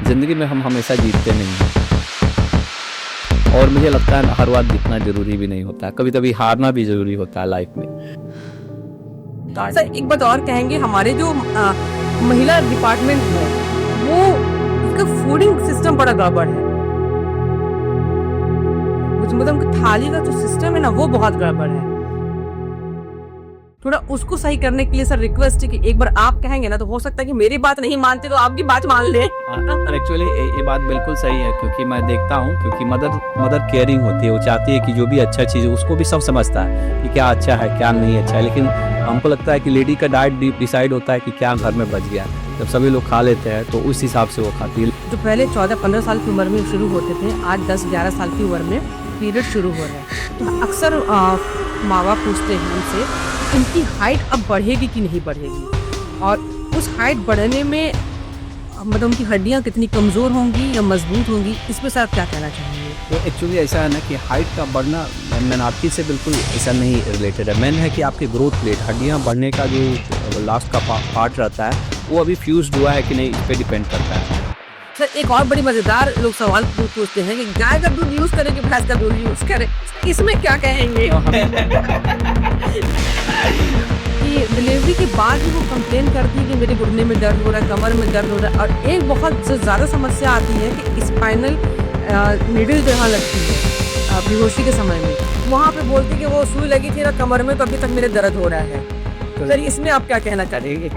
ज़िंदगी में हम हमेशा जीतते नहीं हैं और मुझे लगता है हर बार जीतना ज़रूरी भी नहीं होता, कभी कभी हारना भी ज़रूरी होता है लाइफ में। सर एक बात और कहेंगे, हमारे जो महिला डिपार्टमेंट है वो उसका फूडिंग सिस्टम बड़ा गड़बड़ है। मतलब उनकी थाली का जो सिस्टम है ना वो बहुत गड़बड़ है। थोड़ा उसको सही करने के लिए सर रिक्वेस्ट है कि एक बार आप कहेंगे ना तो हो सकता है कि मेरी बात नहीं मानते तो आपकी बात मान ले। एक्चुअली ये बात बिल्कुल सही है, क्योंकि मैं देखता हूँ, क्योंकि मदर केयरिंग होती है, वो चाहती है कि जो भी अच्छा चीज़ है उसको भी सब समझता है कि क्या अच्छा है क्या नहीं अच्छा है, लेकिन हमको लगता है कि लेडी का डाइट डिसाइड होता है कि क्या घर में बच गया। जब सभी लोग खा लेते हैं तो उस हिसाब से वो खाती है। जो पहले 14-15 साल की उम्र में शुरू होते थे, आज 10-11 साल की उम्र में पीरियड शुरू हो रहे हैं। तो अक्सर माँ बाप पूछते हैं हमसे इनकी हाइट अब बढ़ेगी कि नहीं बढ़ेगी, और उस हाइट बढ़ने में मतलब उनकी हड्डियाँ कितनी कमज़ोर होंगी या मजबूत होंगी, इस पर आप क्या कहना चाहेंगे? तो एक्चुअली ऐसा है ना कि हाइट का बढ़ना मेनार्की से बिल्कुल ऐसा नहीं रिलेटेड है। मेन है कि आपके ग्रोथ प्लेट, हड्डियाँ बढ़ने का जो लास्ट का पार्ट रहता है वो अभी फ्यूज्ड हुआ है कि नहीं, इस पर डिपेंड करता है। सर एक और बड़ी मज़ेदार लोग सवाल पूछते हैं कि गाय का दूध यूज़ करें कि भैंस का दूध यूज़ करें, इसमें क्या कहेंगे? कि डिलीवरी के बाद भी वो कंप्लेन करती है कि मेरे घुटने में दर्द हो रहा है, कमर में दर्द हो रहा है, और एक बहुत ज़्यादा समस्या आती है कि स्पाइनल नीडल जहाँ लगती है बेहोशी के समय में, वहाँ पे बोलती है कि वो सुई लगी थी ना कमर में तो अभी तक मेरे दर्द हो रहा है। सर इसमें आप क्या कहना चाहेंगे?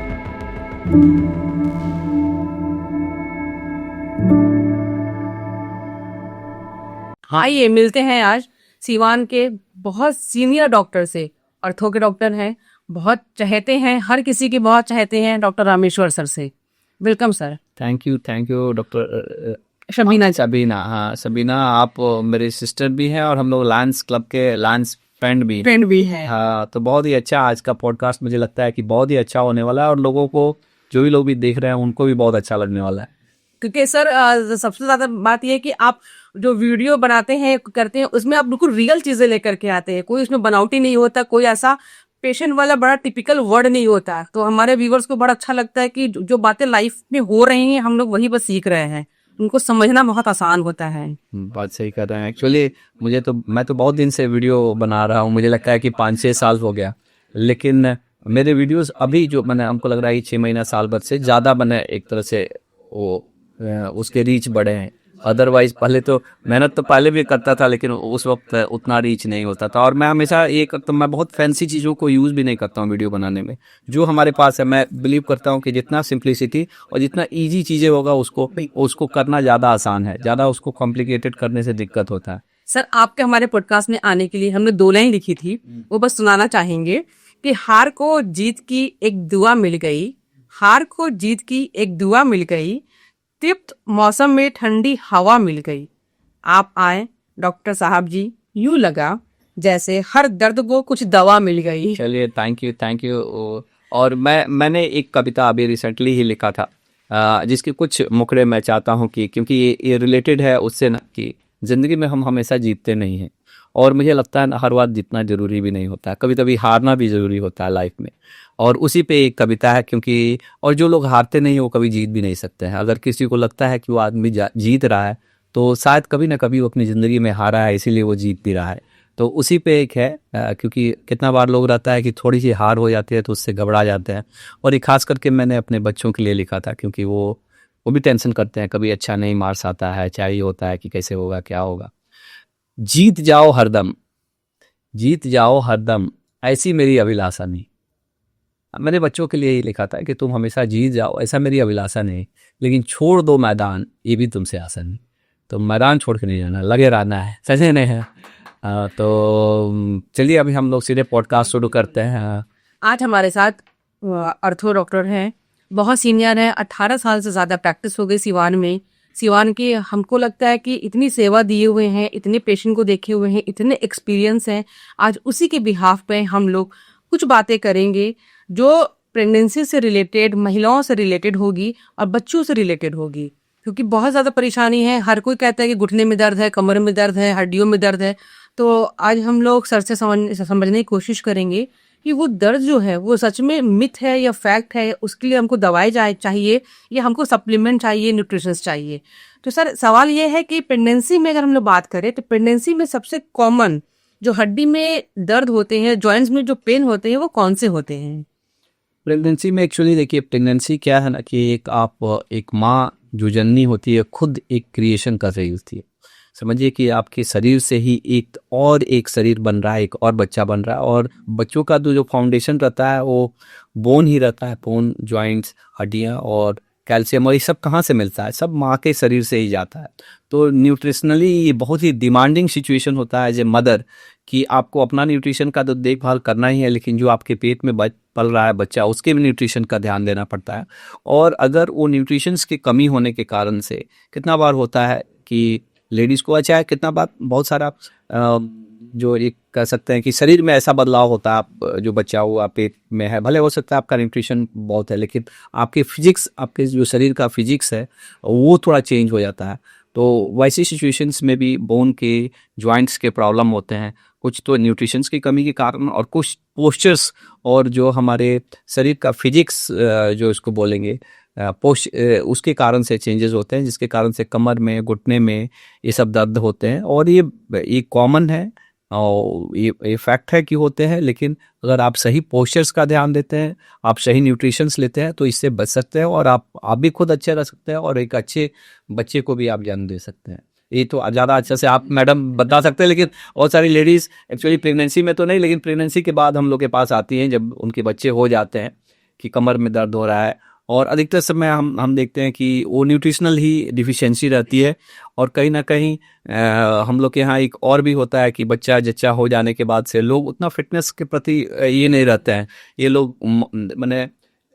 आइए मिलते हैं आज सीवान के बहुत सीनियर डॉक्टर से, ऑर्थो के डॉक्टर हैं, बहुत चाहते हैं, हर किसी के बहुत चाहते हैं, डॉक्टर रामेश्वर सर से। Welcome sir. Thank you doctor Shabina. हाँ शबीना, आप मेरे सिस्टर भी हैं और हम लोग लायंस क्लब के लायंस फ्रेंड भी है। हाँ, तो बहुत ही अच्छा आज का पॉडकास्ट मुझे लगता है कि बहुत ही अच्छा होने वाला है और लोगों को, जो भी लोग भी देख रहे हैं उनको भी बहुत अच्छा लगने वाला है। क्योंकि सर सबसे ज्यादा बात यह है कि आप जो वीडियो बनाते हैं करते हैं उसमें आप बिल्कुल रियल चीजें लेकर के आते हैं, कोई उसमें बनावटी नहीं होता, कोई ऐसा पेशेंट वाला बड़ा टिपिकल वर्ड नहीं होता। तो हमारे व्यूवर्स को बड़ा अच्छा लगता है कि जो बातें लाइफ में हो रही हैं हम लोग वही बस सीख रहे हैं, उनको समझना बहुत आसान होता है। बात सही कर रहे हैं। एक्चुअली मैं तो बहुत दिन से वीडियो बना रहा हूँ, मुझे लगता है कि 5-6 साल हो गया, लेकिन मेरे वीडियोस अभी जो मैंने, हमको लग रहा है 6 महीना साल भर से ज़्यादा बने, एक तरह से वो उसके रीच बढ़े हैं। अदरवाइज पहले तो मेहनत तो पहले भी करता था लेकिन उस वक्त उतना रीच नहीं होता था, और मैं हमेशा ये करता हूँ, मैं बहुत फैंसी चीज़ों को यूज़ भी नहीं करता हूँ वीडियो बनाने में। जो हमारे पास है, मैं बिलीव करता हूँ कि जितना सिंप्लिसिटी और जितना ईजी चीज़ें होगा उसको करना ज़्यादा आसान है, ज़्यादा उसको कॉम्प्लिकेटेड करने से दिक्कत होता है। सर आपके हमारे पॉडकास्ट में आने के लिए हमने 2 लाइन लिखी थी, वो बस सुनाना चाहेंगे कि हार को जीत की एक दुआ मिल गई, हार को जीत की एक दुआ मिल गई, तृप्त मौसम में ठंडी हवा मिल गई, आप आए डॉक्टर साहब जी, यूं लगा जैसे हर दर्द को कुछ दवा मिल गई। चलिए थैंक यू। और मैंने एक कविता अभी रिसेंटली ही लिखा था, जिसके कुछ मुखड़े मैं चाहता हूँ कि, क्योंकि ये रिलेटेड है उससे ना, कि ज़िंदगी में हम हमेशा जीतते नहीं हैं और मुझे लगता है हर बार जीतना ज़रूरी भी नहीं होता, कभी कभी हारना भी ज़रूरी होता है लाइफ में। और उसी पे एक कविता है, क्योंकि और जो लोग हारते नहीं वो कभी जीत भी नहीं सकते हैं। अगर किसी को लगता है कि वो आदमी जीत रहा है तो शायद कभी ना कभी वो अपनी ज़िंदगी में हारा है, इसीलिए वो जीत भी रहा है। तो उसी पे एक है, क्योंकि कितना बार लोग रहता है कि थोड़ी सी हार हो जाती है तो उससे घबरा जाते हैं, और ये खास करके मैंने अपने बच्चों के लिए लिखा था, क्योंकि वो भी टेंशन करते हैं, कभी अच्छा नहीं मार्क्स आता है, चाहिए होता है कि कैसे होगा क्या होगा। जीत जाओ हरदम ऐसी मेरी अभिलाषा नहीं। मैंने बच्चों के लिए ही लिखा था कि तुम हमेशा जीत जाओ, ऐसा मेरी अभिलाषा नहीं, लेकिन छोड़ दो मैदान, ये भी तुमसे आशा नहीं। तो मैदान छोड़ के नहीं जाना, लगे रहना है, सही नहीं है। तो चलिए अभी हम लोग सीधे पॉडकास्ट शुरू करते हैं। आज हमारे साथ ऑर्थो डॉक्टर हैं, बहुत सीनियर हैं, 18 साल से ज़्यादा प्रैक्टिस हो गई सिवान में। सिवान के हमको लगता है कि इतनी सेवा दिए हुए हैं, इतने पेशेंट को देखे हुए हैं, इतने एक्सपीरियंस हैं। आज उसी के बिहाफ पे हम लोग कुछ बातें करेंगे जो प्रेगनेंसी से रिलेटेड, महिलाओं से रिलेटेड होगी और बच्चों से रिलेटेड होगी, क्योंकि बहुत ज़्यादा परेशानी है। हर कोई कहता है कि घुटने में दर्द है, कमर में दर्द है, हड्डियों में दर्द है। तो आज हम लोग सर से समझने की कोशिश करेंगे कि वो दर्द जो है वो सच में मिथ है या फैक्ट है, उसके लिए हमको दवाई चाहिए या हमको सप्लीमेंट चाहिए, न्यूट्रिशंस चाहिए। तो सर सवाल ये है कि प्रेगनेंसी में अगर हम लोग बात करें तो प्रेगनेंसी में सबसे कॉमन जो हड्डी में दर्द होते हैं, जॉइंट्स में जो पेन होते हैं, वो कौन से होते हैं? प्रेगनेंसी में एक्चुअली देखिए, प्रेगनेंसी क्या है ना कि एक माँ जो जननी होती है खुद एक क्रिएशन कर रही होती है। समझिए कि आपके शरीर से ही एक शरीर बन रहा है, एक और बच्चा बन रहा है, और बच्चों का जो फाउंडेशन रहता है वो बोन ही रहता है। बोन, जॉइंट्स, हड्डियाँ और कैल्शियम, और ये सब कहाँ से मिलता है? सब माँ के शरीर से ही जाता है। तो न्यूट्रिशनली ये बहुत ही डिमांडिंग सिचुएशन होता है एज ए मदर, कि आपको अपना न्यूट्रिशन का तो देखभाल करना ही है, लेकिन जो आपके पेट में पल रहा है बच्चा, उसके भी न्यूट्रिशन का ध्यान देना पड़ता है। और अगर वो न्यूट्रिशंस की कमी होने के कारण से कितना बार होता है कि लेडीज़ को, अच्छा है कितना बार, बहुत सारा जो एक कह सकते हैं कि शरीर में ऐसा बदलाव होता है, आप जो बच्चा हुआ पेट में है, भले हो सकता है आपका न्यूट्रिशन बहुत है, लेकिन आपके फिजिक्स, आपके जो शरीर का फिजिक्स है वो थोड़ा चेंज हो जाता है। तो वैसी सिचुएशंस में भी बोन के, जॉइंट्स के प्रॉब्लम होते हैं, कुछ तो न्यूट्रिशंस की कमी के कारण, और कुछ पोस्चर्स और जो हमारे शरीर का फिजिक्स जो इसको बोलेंगे उसके कारण से चेंजेस होते हैं, जिसके कारण से कमर में, घुटने में ये सब दर्द होते हैं। और ये कॉमन है और ये फैक्ट है कि होते हैं, लेकिन अगर आप सही पोस्चर्स का ध्यान देते हैं, आप सही न्यूट्रिशंस लेते हैं, तो इससे बच सकते हैं, और आप भी खुद अच्छे रह सकते हैं और एक अच्छे बच्चे को भी आप जन्म दे सकते हैं। ये तो ज़्यादा अच्छे से आप मैडम बता सकते हैं, लेकिन बहुत सारी लेडीज़ एक्चुअली प्रेगनेंसी में तो नहीं, लेकिन प्रेगनेंसी के बाद हम लोग के पास आती हैं जब उनके बच्चे हो जाते हैं कि कमर में दर्द हो रहा है, और अधिकतर समय हम देखते हैं कि वो न्यूट्रिशनल ही डिफिशियंसी रहती है। और कहीं ना कहीं हम लोग के यहाँ एक और भी होता है कि बच्चा जच्चा हो जाने के बाद से लोग उतना फिटनेस के प्रति ये नहीं रहते हैं। ये लोग माने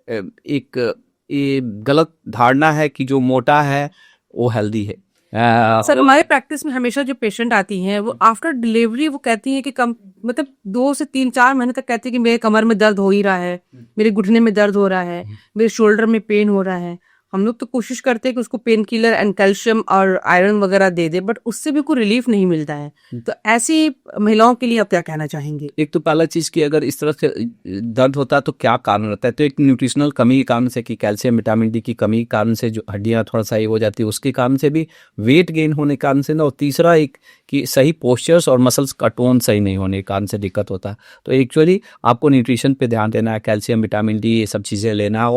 एक ये गलत धारणा है कि जो मोटा है वो हेल्दी है। सर हमारे प्रैक्टिस में हमेशा जो पेशेंट आती हैं वो आफ्टर डिलीवरी वो कहती हैं कि कम मतलब 2 से 3-4 महीने तक कहती है कि मेरे कमर में दर्द हो ही रहा है, मेरे घुटने में दर्द हो रहा है, मेरे शोल्डर में पेन हो रहा है। हम लोग तो कोशिश करते हैं कि उसको पेन किलर एंड कैल्शियम और आयरन वगैरह दे दे, बट उससे भी कोई रिलीफ नहीं मिलता है। तो ऐसी महिलाओं के लिए आप क्या कहना चाहेंगे? एक तो पहला चीज़ कि अगर इस तरह से दर्द होता है तो क्या कारण रहता है? तो एक न्यूट्रिशनल कमी के कारण से, कि कैल्शियम, विटामिन डी की कमी के कारण से जो हड्डियाँ थोड़ा सा ये हो जाती है, उसके कारण से भी, वेट गेन होने के कारण से ना, और तीसरा एक कि सही पोस्चर्स और मसल्स का टोन सही नहीं होने के कारण से दिक्कत होता है। तो एक्चुअली आपको न्यूट्रिशन पे ध्यान देना है, कैल्शियम, विटामिन डी, ये सब चीज़ें लेना है।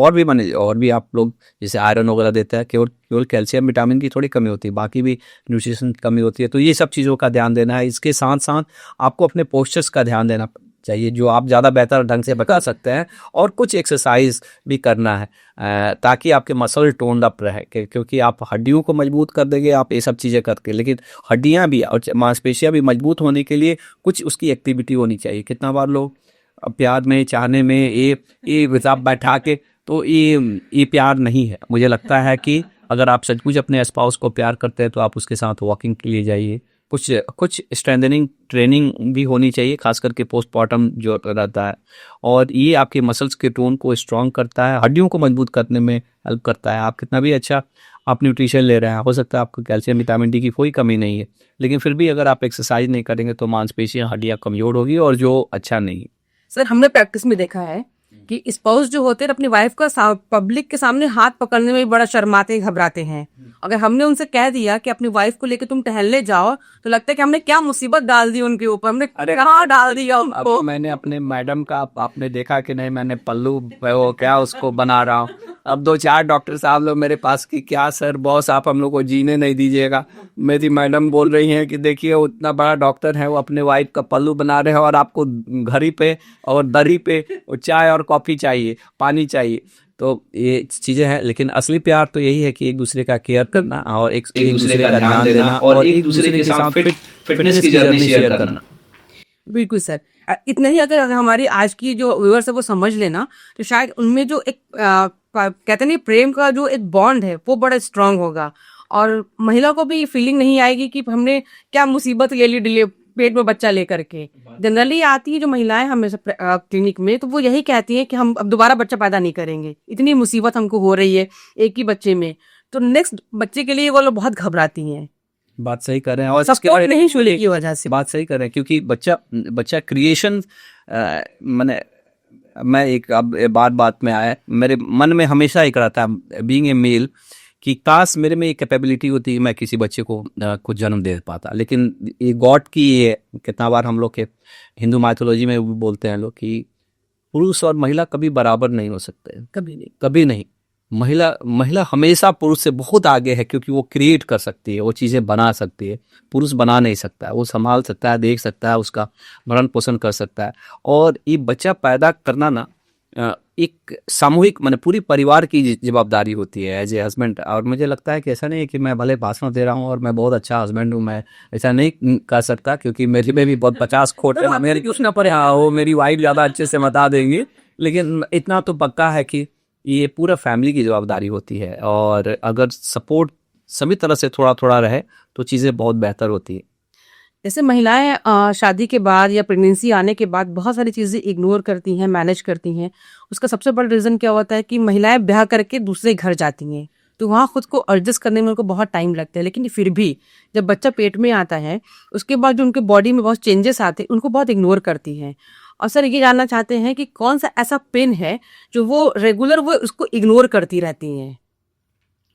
और भी आप लोग जैसे आयरन वगैरह देते हैं, केवल कैल्शियम विटामिन की थोड़ी कमी होती है, बाकी भी न्यूट्रिशन की कमी होती है। तो ये सब चीज़ों का ध्यान देना है। इसके साथ साथ आपको अपने पोस्चर्स का ध्यान देना चाहिए, जो आप ज़्यादा बेहतर ढंग से बता सकते हैं, और कुछ एक्सरसाइज भी करना है ताकि आपके मसल टोन्ड अप रहे, क्योंकि आप हड्डियों को मजबूत कर देंगे आप ये सब चीज़ें करके, लेकिन हड्डियाँ भी और मांसपेशियाँ भी मजबूत होने के लिए कुछ उसकी एक्टिविटी होनी चाहिए। कितना बार लोग प्यार में, चाहने में ये हिसाब बैठा के, तो ये प्यार नहीं है। मुझे लगता है कि अगर आप सचमुच अपने स्पाउस को प्यार करते हैं तो आप उसके साथ वॉकिंग के लिए जाइए। कुछ स्ट्रेंथनिंग ट्रेनिंग भी होनी चाहिए, खास करके पोस्टमार्टम जो रहता है, और ये आपके मसल्स के टोन को स्ट्रांग करता है, हड्डियों को मजबूत करने में हेल्प करता है। आप कितना भी अच्छा आप न्यूट्रिशन ले रहे हैं, हो सकता है आपको कैल्शियम, विटामिन डी की कोई कमी नहीं है, लेकिन फिर भी अगर आप एक्सरसाइज नहीं करेंगे तो मांसपेशियां, हड्डियां कमजोर होगी, और जो अच्छा नहीं। सर हमने प्रैक्टिस में देखा है कि स्पाउस जो होते हैं अपनी वाइफ का पब्लिक के सामने हाथ पकड़ने में भी बड़ा शर्माते घबराते हैं। अगर हमने उनसे कह दिया कि अपनी वाइफ को लेकर तुम टहलने जाओ, तो लगता है कि हमने क्या मुसीबत डाल दी उनके ऊपर, हमने कहाँ डाल दिया उनको। अब मैंने अपने मैडम का, आपने देखा कि नहीं, मैंने पल्लू वो क्या उसको बना रहा हूँ। अब 2-4 डॉक्टर साहब लोग मेरे पास कि क्या सर बॉस आप हम लोग को जीने नहीं दीजिएगा। मेरी मैडम बोल रही हैं कि देखिए उतना बड़ा डॉक्टर है, वो अपने वाइफ का पल्लू बना रहे हैं, और आपको घड़ी पे और दरी पे चाय और कॉफ़ी चाहिए, पानी चाहिए। तो ये चीज़ें हैं, लेकिन असली प्यार तो यही है कि एक दूसरे का केयर करना, और एक दूसरे का ध्यान देना, और एक दूसरे के साथ फिटनेस की जर्नी शेयर करना। बिल्कुल सर। इतना ही अगर हमारी आज की जो व्यूअर्स है वो समझ लेना, तो शायद उनमें जो एक कहते नहीं प्रेम का जो एक बॉन्ड है वो बड़ा स्ट्रांग होगा, और महिला को भी फीलिंग नहीं आएगी कि हमने क्या मुसीबत ले ली पेट में बच्चा लेकर के। जनरली आती है जो महिलाएं हमेशा क्लिनिक में, तो वो यही कहती हैं कि हम अब दोबारा बच्चा पैदा नहीं करेंगे, इतनी मुसीबत हमको हो रही है एक ही बच्चे में, तो नेक्स्ट बच्चे के लिए वो लोग बहुत घबराती हैं। बात सही कर रहे हैं, और सपोर्ट नहीं मिलने की वजह से। बात सही कर रहे हैं, क्योंकि बच्चा क्रिएशन माने मैं एक अब बात बात में आया, मेरे मन में हमेशा एक रहता है बीइंग ए मेल कि काश मेरे में एक कैपेबिलिटी होती कि मैं किसी बच्चे को कुछ जन्म दे पाता। लेकिन ये गॉड की ये कितना बार हम लोग के हिंदू माइथोलॉजी में भी बोलते हैं लोग कि पुरुष और महिला कभी बराबर नहीं हो सकते, कभी नहीं। कभी नहीं। महिला महिला हमेशा पुरुष से बहुत आगे है, क्योंकि वो क्रिएट कर सकती है, वो चीज़ें बना सकती है। पुरुष बना नहीं सकता है, वो संभाल सकता है, देख सकता है, उसका भरण पोषण कर सकता है। और ये बच्चा पैदा करना ना एक सामूहिक माने पूरी परिवार की जवाबदारी होती है एज ए हस्बैंड। और मुझे लगता है कि ऐसा नहीं है कि मैं भले भाषण दे रहा हूँ और मैं बहुत अच्छा हस्बैंड हूँ, मैं ऐसा नहीं कर सकता, क्योंकि मेरे में भी बहुत 50 खोट है। मेरे कुछ ना पड़े, हाँ वो मेरी वाइफ ज़्यादा अच्छे से बता देंगी। लेकिन इतना तो पक्का है कि ये पूरा फैमिली की जवाबदारी होती है, और अगर सपोर्ट सभी तरह से थोड़ा थोड़ा रहे तो चीज़ें बहुत बेहतर होती है। जैसे महिलाएं शादी के बाद या प्रेगनेंसी आने के बाद बहुत सारी चीज़ें इग्नोर करती हैं, मैनेज करती हैं। उसका सबसे बड़ा रीज़न क्या होता है कि महिलाएं ब्याह करके दूसरे घर जाती हैं, तो वहाँ खुद को एडजस्ट करने में उनको बहुत टाइम लगता है। लेकिन फिर भी जब बच्चा पेट में आता है, उसके बाद जो उनके बॉडी में बहुत चेंजेस आते हैं, उनको बहुत इग्नोर करती हैं। और सर ये जानना चाहते हैं कि कौन सा ऐसा पेन है जो वो रेगुलर वो उसको इग्नोर करती रहती हैं?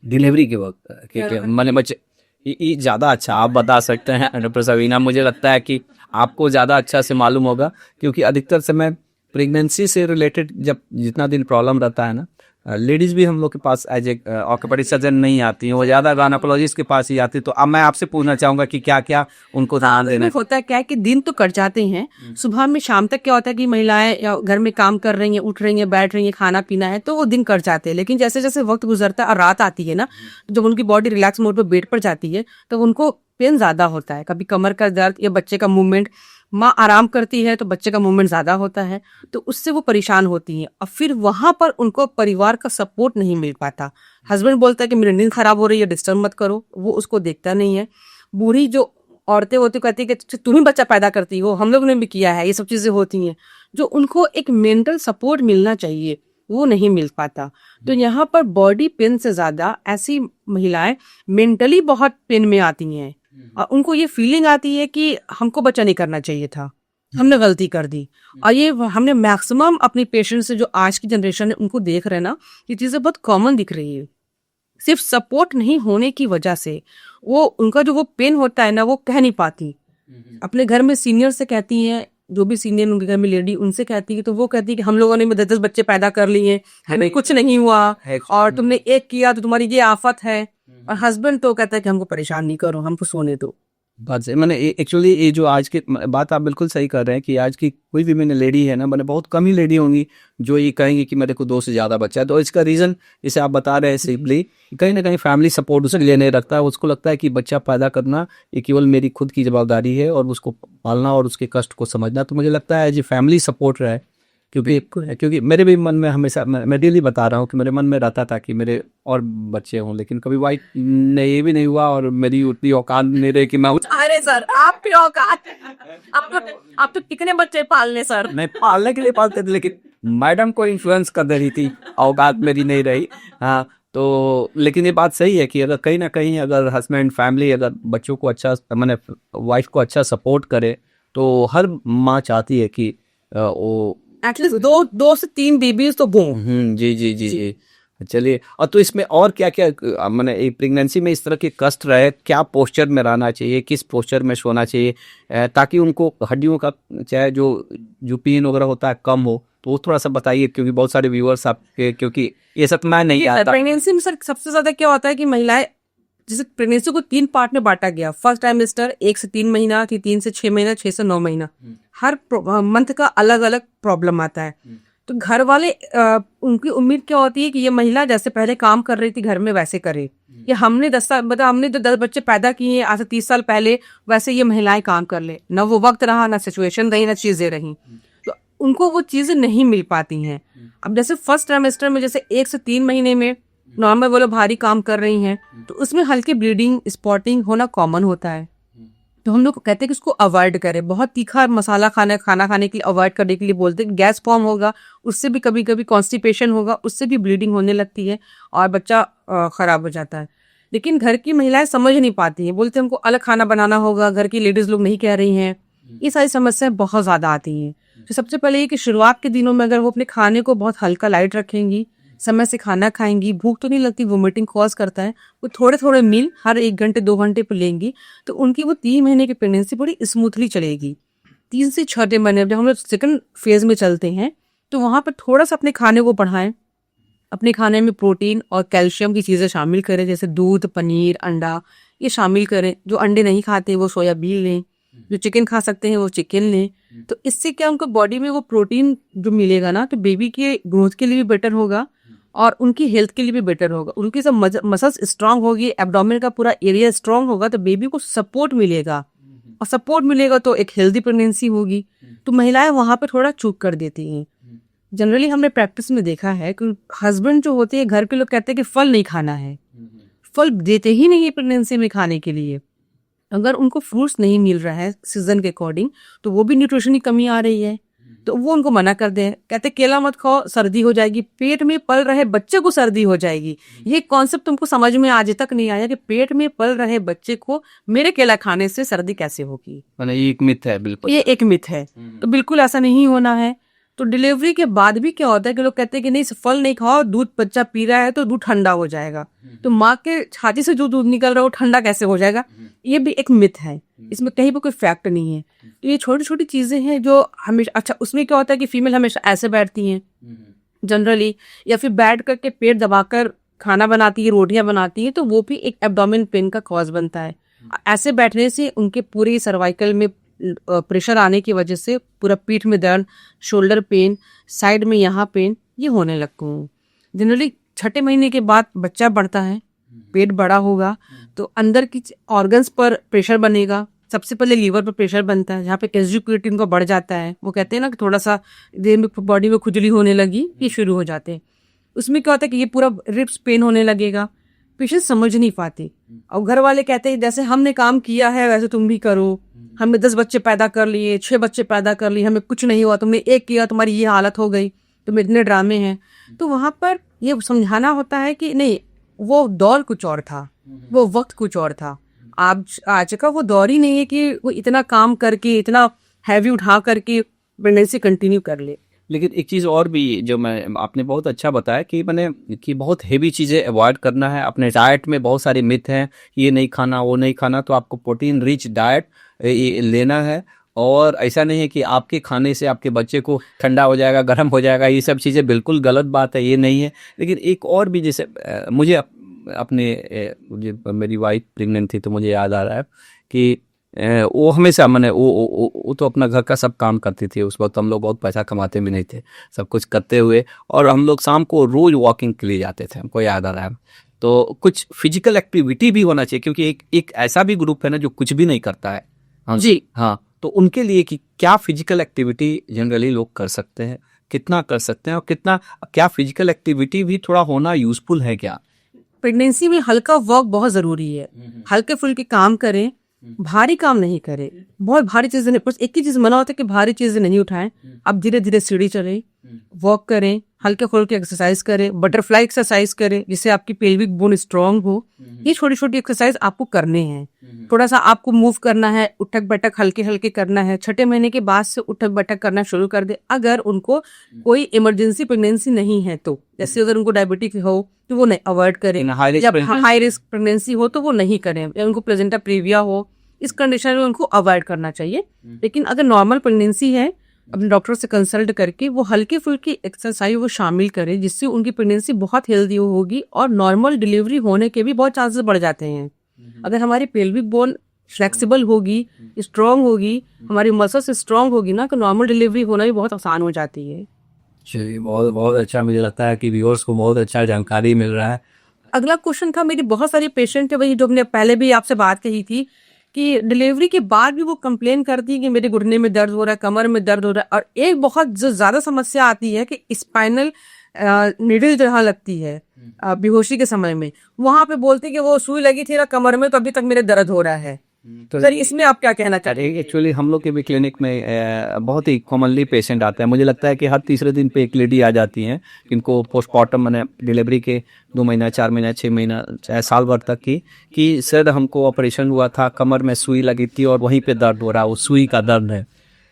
डिलीवरी के वक्त के मैंने बच्चे ये ज़्यादा अच्छा आप बता सकते हैं डॉक्टर सवीना। मुझे लगता है कि आपको ज़्यादा अच्छा से मालूम होगा, क्योंकि अधिकतर समय प्रेगनेंसी से रिलेटेड जब जितना दिन प्रॉब्लम रहता है ना, लेडीज़ भी हम लोग के पास एज ए ऑर्थोपेडिक सर्जन नहीं आती हैं, वो ज़्यादा गायनेकोलॉजिस्ट के पास ही आती। तो अब मैं आपसे पूछना चाहूँगा कि क्या क्या उनको ध्यान देना होता है। क्या है कि दिन तो कट जाते हैं, सुबह में शाम तक क्या होता है कि महिलाएं या घर में काम कर रही हैं, उठ रही हैं, बैठ रही हैं, खाना पीना है, तो वो दिन कट जाते हैं। लेकिन जैसे जैसे वक्त गुजरता है और रात आती है ना, जब उनकी बॉडी रिलैक्स मोड पर बेड पर जाती है, तो उनको पेन ज्यादा होता है। कभी कमर का दर्द या बच्चे का मूवमेंट, माँ आराम करती है तो बच्चे का मूवमेंट ज्यादा होता है, तो उससे वो परेशान होती हैं। और फिर वहां पर उनको परिवार का सपोर्ट नहीं मिल पाता। हस्बैंड बोलता है कि मेरी नींद खराब हो रही है, डिस्टर्ब मत करो, वो उसको देखता नहीं है। बूढ़ी जो औरतें होती कहती है कि तुम ही बच्चा पैदा करती हो, हम लोग ने भी किया है, ये सब चीजें होती हैं। जो उनको एक मेंटल सपोर्ट मिलना चाहिए वो नहीं मिल पाता। तो यहाँ पर बॉडी पेन से ज्यादा ऐसी महिलाएं मेंटली बहुत पेन में आती हैं, और उनको ये फीलिंग आती है कि हमको बच्चा नहीं करना चाहिए था, हमने गलती कर दी। और ये हमने मैक्सिमम अपनी पेशेंट से जो आज की जनरेशन है उनको देख रहे हैं ना, ये चीजें बहुत कॉमन दिख रही है। सिर्फ सपोर्ट नहीं होने की वजह से वो उनका जो वो पेन होता है ना, वो कह नहीं पाती। अपने घर में सीनियर से कहती हैं, जो भी सीनियर उनके घर में लेडी उनसे कहती है, तो वो कहती है कि हम लोगों ने 10-10 बच्चे पैदा कर लिए, हमें कुछ नहीं हुआ, और तुमने एक किया तो तुम्हारी ये आफत है। और हस्बैंड तो कहता है कि हमको परेशान नहीं करो, हमको सोने दो। बात सही। मैंने एक्चुअली ये जो आज के बात आप बिल्कुल सही कर रहे हैं कि आज की कोई भी मैंने लेडी है ना, मैंने बहुत कम ही लेडी होंगी जो ये कहेंगी कि मेरे को 2 से ज़्यादा बच्चा है। तो इसका रीज़न जैसे आप बता रहे हैं सिंपली, कहीं ना कहीं फैमिली सपोर्ट उसके लिए नहीं रखता है। उसको लगता है कि बच्चा पैदा करना ये केवल मेरी खुद की जवाबदारी है, और उसको पालना और उसके कष्ट को समझना। तो मुझे लगता है जी फैमिली सपोर्ट रहे, क्योंकि मेरे भी मन में हमेशा मैं डेली बता रहा हूँ कि मेरे मन में रहता था कि मेरे और बच्चे हों, लेकिन कभी वाइफ ने ये भी नहीं हुआ, और मेरी उतनी औकात नहीं रही कि मैं अरे सर आप भी औकात, आप तो कितने बच्चे पालने सर? नहीं पालने के लिए पालते थे, लेकिन मैडम को इन्फ्लुएंस कर रही थी, औकात मेरी नहीं रही। हाँ तो लेकिन ये बात सही है कि अगर कहीं ना कहीं अगर हस्बैंड फैमिली अगर बच्चों को अच्छा मैंने वाइफ को अच्छा सपोर्ट करे, तो हर माँ चाहती है कि वो एटलीस्ट 2 से 3 बेबीज तो बों। जी जी जी जी। चलिए, और तो इसमें और क्या क्या मैंने एक प्रेगनेंसी में इस तरह के कष्ट रहे, क्या पोस्चर में रहना चाहिए, किस पोस्चर में सोना चाहिए, ताकि उनको हड्डियों का चाहे जो पेन वगैरह होता है कम हो, तो वो थोड़ा सा बताइए, क्योंकि बहुत सारे व्यूअर्स आपके, क्योंकि ये सब मैं नहीं आता। प्रेगनेंसी में सर सबसे ज्यादा क्या होता है कि महिलाएं, जैसे प्रेगनेंसी को 3 पार्ट में बांटा गया। फर्स्ट ट्राइमेस्टर 1 से 3 महीना, फिर 3 से 6 महीना, 6 से 9 महीना। हर मंथ का अलग अलग प्रॉब्लम आता है। तो घर वाले उनकी उम्मीद क्या होती है कि ये महिला जैसे पहले काम कर रही थी घर में वैसे करे, या हमने 10 साल मतलब हमने जो 10 बच्चे पैदा किए आज से 30 साल पहले, वैसे ये महिलाएं काम कर ले। ना वो वक्त रहा, ना सिचुएशन रही, ना चीजें रही, तो उनको वो चीजें नहीं मिल पाती हैं। अब जैसे फर्स्ट ट्राइमेस्टर में जैसे 1 से 3 महीने में नॉर्मल वो लोग भारी काम कर रही हैं, तो उसमें हल्की ब्लीडिंग, स्पॉटिंग होना कॉमन होता है। तो हम लोग कहते हैं कि उसको अवॉइड करें। बहुत तीखा मसाला खाना खाने के लिए अवॉइड करने के लिए बोलते हैं। गैस फॉर्म होगा, उससे भी कभी कभी कॉन्स्टिपेशन होगा, उससे भी ब्लीडिंग होने लगती है और बच्चा खराब हो जाता है। लेकिन घर की महिलाएं समझ नहीं पाती हैं, बोलते हैं हमको अलग खाना बनाना होगा, घर की लेडीज लोग नहीं कह रही हैं। ये सारी समस्याएं बहुत ज्यादा आती हैं। तो सबसे पहले ये कि शुरुआत के दिनों में अगर वो अपने खाने को बहुत हल्का लाइट रखेंगी, समय से खाना खाएंगी, भूख तो नहीं लगती, वोमिटिंग कॉज करता है, वो थोड़े थोड़े मील हर 1 घंटे 2 घंटे पर लेंगी, तो उनकी वो 3 महीने की प्रेगनेंसी बड़ी स्मूथली चलेगी। 3 से 6 महीने जब हम लोग सेकंड फेज में चलते हैं तो वहाँ पर थोड़ा सा अपने खाने को बढ़ाएं, अपने खाने में प्रोटीन और कैल्शियम की चीज़ें शामिल करें, जैसे दूध, पनीर, अंडा, ये शामिल करें। जो अंडे नहीं खाते वो सोयाबीन लें, जो चिकन खा सकते हैं वो चिकन लें। तो इससे क्या उनको बॉडी में वो प्रोटीन जो मिलेगा ना, तो बेबी के ग्रोथ के लिए भी बेटर होगा और उनकी हेल्थ के लिए भी बेटर होगा। उनकी सब मसल्स स्ट्रांग होगी, एब्डोमेन का पूरा एरिया स्ट्रांग होगा, तो बेबी को सपोर्ट मिलेगा और सपोर्ट मिलेगा तो एक हेल्दी प्रेगनेंसी होगी। तो महिलाएं वहां पे थोड़ा चूक कर देती हैं। जनरली हमने प्रैक्टिस में देखा है कि हस्बैंड जो होते हैं, घर के लोग कहते हैं कि फल नहीं खाना है, फल देते ही नहीं है प्रेगनेंसी में खाने के लिए। अगर उनको फ्रूट्स नहीं मिल रहा है सीजन के अकॉर्डिंग, तो वो भी न्यूट्रिशन की कमी आ रही है, तो वो उनको मना कर दें। कहते केला मत खाओ, सर्दी हो जाएगी, पेट में पल रहे बच्चे को सर्दी हो जाएगी। ये कॉन्सेप्ट तुमको समझ में आज तक नहीं आया कि पेट में पल रहे बच्चे को मेरे केला खाने से सर्दी कैसे होगी। माने ये एक मिथ है, बिल्कुल ये एक मिथ है, तो बिल्कुल ऐसा नहीं होना है। तो डिलीवरी के बाद भी क्या होता है कि लोग कहते हैं कि नहीं फल नहीं खाओ, दूध बच्चा पी रहा है तो दूध ठंडा हो जाएगा, तो माँ के छाती से जो दूध निकल रहा है वो ठंडा कैसे हो जाएगा। ये भी एक मिथ है, इसमें कहीं पर कोई फैक्ट नहीं है। तो ये छोटी छोटी चीजें हैं जो हमेशा, अच्छा उसमें क्या होता है कि फीमेल हमेशा ऐसे बैठती हैं जनरली, या फिर बैठ करके पेट दबाकर खाना बनाती है, रोटियां बनाती है, तो वो भी एक एब्डोमेन पेन का कॉज बनता है। ऐसे बैठने से उनके पूरे सर्वाइकल में प्रेशर आने की वजह से पूरा पीठ में दर्द, शोल्डर पेन, साइड में यहाँ पेन, ये होने लगते हैं। जनरली 6 महीने के बाद बच्चा बढ़ता है, पेट बड़ा होगा, तो अंदर की ऑर्गन्स पर प्रेशर बनेगा। सबसे पहले लीवर पर प्रेशर बनता है, जहाँ पे कैल्शियम को बढ़ जाता है। वो कहते हैं ना कि थोड़ा सा देर में बॉडी में खुजली होने लगी, ये शुरू हो जाते हैं। उसमें क्या होता है कि ये पूरा रिब्स पेन होने लगेगा। पेशेंट समझ नहीं पाते और घर वाले कहते हैं जैसे हमने काम किया है वैसे तुम भी करो, हमने 10 बच्चे पैदा कर लिए, 6 बच्चे पैदा कर लिए, हमें कुछ नहीं हुआ, तुमने एक किया, तुम्हारी ये हालत हो गई, तुम्हें इतने ड्रामे हैं। तो वहां पर ये समझाना होता है कि नहीं, वो दौर कुछ और था, वो वक्त कुछ और था। आज का वो दौर ही नहीं है कि वो इतना काम करके, इतना हैवी उठा करके प्रेगनेंसी कंटिन्यू कर ले। लेकिन एक चीज़ और भी जो मैं, आपने बहुत अच्छा बताया कि मैंने कि बहुत हेवी चीज़ें अवॉइड करना है। अपने डाइट में बहुत सारे मिथ हैं, ये नहीं खाना वो नहीं खाना, तो आपको प्रोटीन रिच डाइट लेना है। और ऐसा नहीं है कि आपके खाने से आपके बच्चे को ठंडा हो जाएगा, गर्म हो जाएगा, ये सब चीज़ें बिल्कुल गलत बात है, ये नहीं है। लेकिन एक और भी, जैसे मुझे मेरी वाइफ प्रेग्नेंट थी तो मुझे याद आ रहा है कि वो हमेशा मैंने वो तो अपना घर का सब काम करती थी। उस वक्त हम लोग बहुत पैसा कमाते भी नहीं थे, सब कुछ करते हुए, और हम लोग शाम को रोज वॉकिंग के लिए जाते थे, हमको याद आ रहा है। तो कुछ फिजिकल एक्टिविटी भी होना चाहिए, क्योंकि एक ऐसा भी ग्रुप है ना जो कुछ भी नहीं करता है। हाँ जी हाँ, तो उनके लिए कि क्या फिजिकल एक्टिविटी जनरली लोग कर सकते हैं, कितना कर सकते हैं, और कितना क्या फिजिकल एक्टिविटी भी थोड़ा होना यूजफुल है क्या? प्रेगनेंसी में हल्का वॉक बहुत जरूरी है। हल्के फुल्के काम करें, भारी काम नहीं करें, बहुत भारी चीजें नहीं। बस एक ही चीज मना होता है कि भारी चीजें नहीं उठाएं। आप धीरे धीरे सीढ़ी चलें, वॉक करें, हल्के फुल्के एक्सरसाइज करें, बटरफ्लाई एक्सरसाइज करें जिससे आपकी पेल्विक बोन स्ट्रांग हो। ये छोटी छोटी एक्सरसाइज आपको करने हैं। थोड़ा सा आपको मूव करना है, उठक बैठक हल्के हल्के करना है। 6 महीने के बाद से उठक बैठक करना शुरू कर दे। अगर उनको कोई इमरजेंसी प्रेगनेंसी नहीं है, तो जैसे अगर उनको डायबिटिक हो तो वो नहीं, अवॉइड करें। जब हाई रिस्क प्रेगनेंसी हो तो वो नहीं करें, या उनको प्लेजेंटा प्रीविया हो, इस कंडीशन में उनको अवॉइड करना चाहिए। लेकिन अगर नॉर्मल प्रेगनेंसी है, अपने डॉक्टर से कंसल्ट करके वो हल्की फुल्की एक्सरसाइज वो शामिल करें, जिससे उनकी प्रेगनेंसी बहुत हेल्दी होगी और नॉर्मल डिलीवरी होने के भी बहुत चांसेस बढ़ जाते हैं। अगर हमारी पेल्विक बोन फ्लेक्सिबल होगी, स्ट्रांग होगी, हमारी मसल्स स्ट्रांग होगी ना, तो नॉर्मल डिलीवरी होना भी बहुत आसान हो जाती है। चलिए, बहुत बहुत अच्छा, मुझे लगता है कि व्यूअर्स को बहुत अच्छा जानकारी मिल रहा है। अगला क्वेश्चन था, मेरी बहुत सारी पेशेंट है वही जो हमने पहले भी आपसे बात कही थी कि डिलीवरी के बाद भी वो कंप्लेन करती है कि मेरे घुटने में दर्द हो रहा है, कमर में दर्द हो रहा है। और एक बहुत जो ज्यादा समस्या आती है कि स्पाइनल नीडल जहाँ लगती है बेहोशी के समय में, वहां पे बोलती है कि वो सुई लगी थी ना कमर में, तो अभी तक मेरे दर्द हो रहा है। तो सर इसमें आप क्या कहना चाहते हैं? एक्चुअली हम लोग के भी क्लिनिक में बहुत ही कॉमनली पेशेंट आते हैं। मुझे लगता है कि हर तीसरे दिन पे एक लेडी आ जाती हैं जिनको पोस्टमार्टम, मैंने डिलीवरी के 2 महीना 4 महीना 6 महीना चाहे साल भर तक की, कि सर हमको ऑपरेशन हुआ था, कमर में सुई लगी थी और वहीं पे दर्द हो रहा है, वो सुई का दर्द है।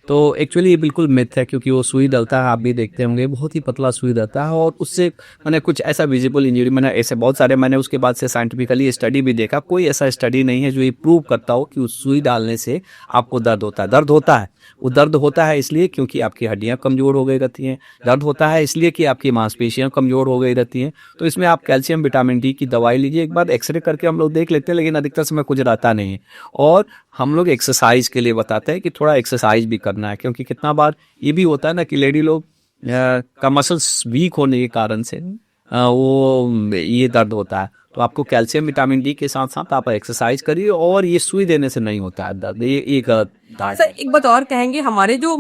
तो एक्चुअली ये बिल्कुल मिथ है, क्योंकि वो सुई डलता है, आप भी देखते होंगे, बहुत ही पतला सुई रहता है और उससे मैंने कुछ ऐसा विजिबल इंजरी, मैंने ऐसे बहुत सारे, मैंने उसके बाद से साइंटिफिकली स्टडी भी देखा, कोई ऐसा स्टडी नहीं है जो ये प्रूव करता हो कि उस सुई डालने से आपको दर्द होता है। दर्द होता है, वो दर्द होता है इसलिए क्योंकि आपकी हड्डियां कमज़ोर हो गई रहती हैं, दर्द होता है इसलिए कि आपकी मांसपेशियां कमज़ोर हो गई रहती हैं। तो इसमें आप कैल्शियम विटामिन डी की दवाई लीजिए, एक बार एक्सरे करके हम लोग देख लेते हैं, लेकिन अधिकतर समय कुछ रहता नहीं है। और हम लोग एक्सरसाइज के लिए बताते हैं कि थोड़ा एक्सरसाइज भी करना है, क्योंकि कितना बार ये भी होता है ना कि लेडी लोग का मसल्स वीक होने के कारण से वो ये दर्द होता है। तो आपको कैल्शियम विटामिन डी के साथ साथ आप एक्सरसाइज करिए, और ये सुई देने से नहीं होता है दर्द, ये गलत धारणा सर एक बात और कहेंगे, हमारे जो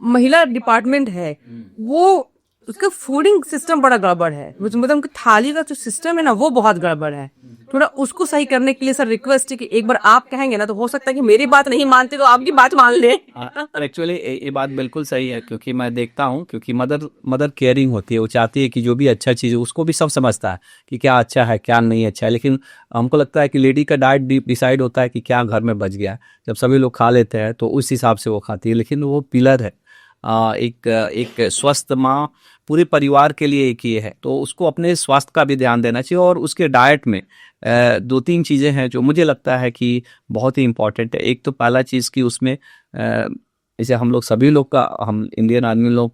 महिला डिपार्टमेंट है वो उसका फूडिंग सिस्टम बड़ा गड़बड़ है, मतलब उनकी थाली का जो सिस्टम है ना वो बहुत गड़बड़ है। थोड़ा उसको सही करने के लिए सर रिक्वेस्ट है कि एक बार आप कहेंगे ना, तो हो सकता है कि मेरी बात नहीं मानते तो आपकी बात मान ले। एक्चुअली ये बात बिल्कुल सही है, क्योंकि मैं देखता हूँ, क्योंकि मदर केयरिंग होती है, वो चाहती है कि जो भी अच्छा चीज़ है उसको भी सब समझता है कि क्या अच्छा है क्या नहीं अच्छा है। लेकिन हमको लगता है कि लेडी का डाइट डिसाइड होता है कि क्या घर में बच गया, जब सभी लोग खा लेते हैं तो उस हिसाब से वो खाती है। लेकिन वो पिलर है, एक स्वस्थ माँ पूरे परिवार के लिए एक ये है, तो उसको अपने स्वास्थ्य का भी ध्यान देना चाहिए। और उसके डाइट में दो तीन चीज़ें हैं जो मुझे लगता है कि बहुत ही इम्पोर्टेंट है। एक तो पहला चीज़ कि उसमें जैसे हम लोग सभी लोग का, हम इंडियन आदमी लोग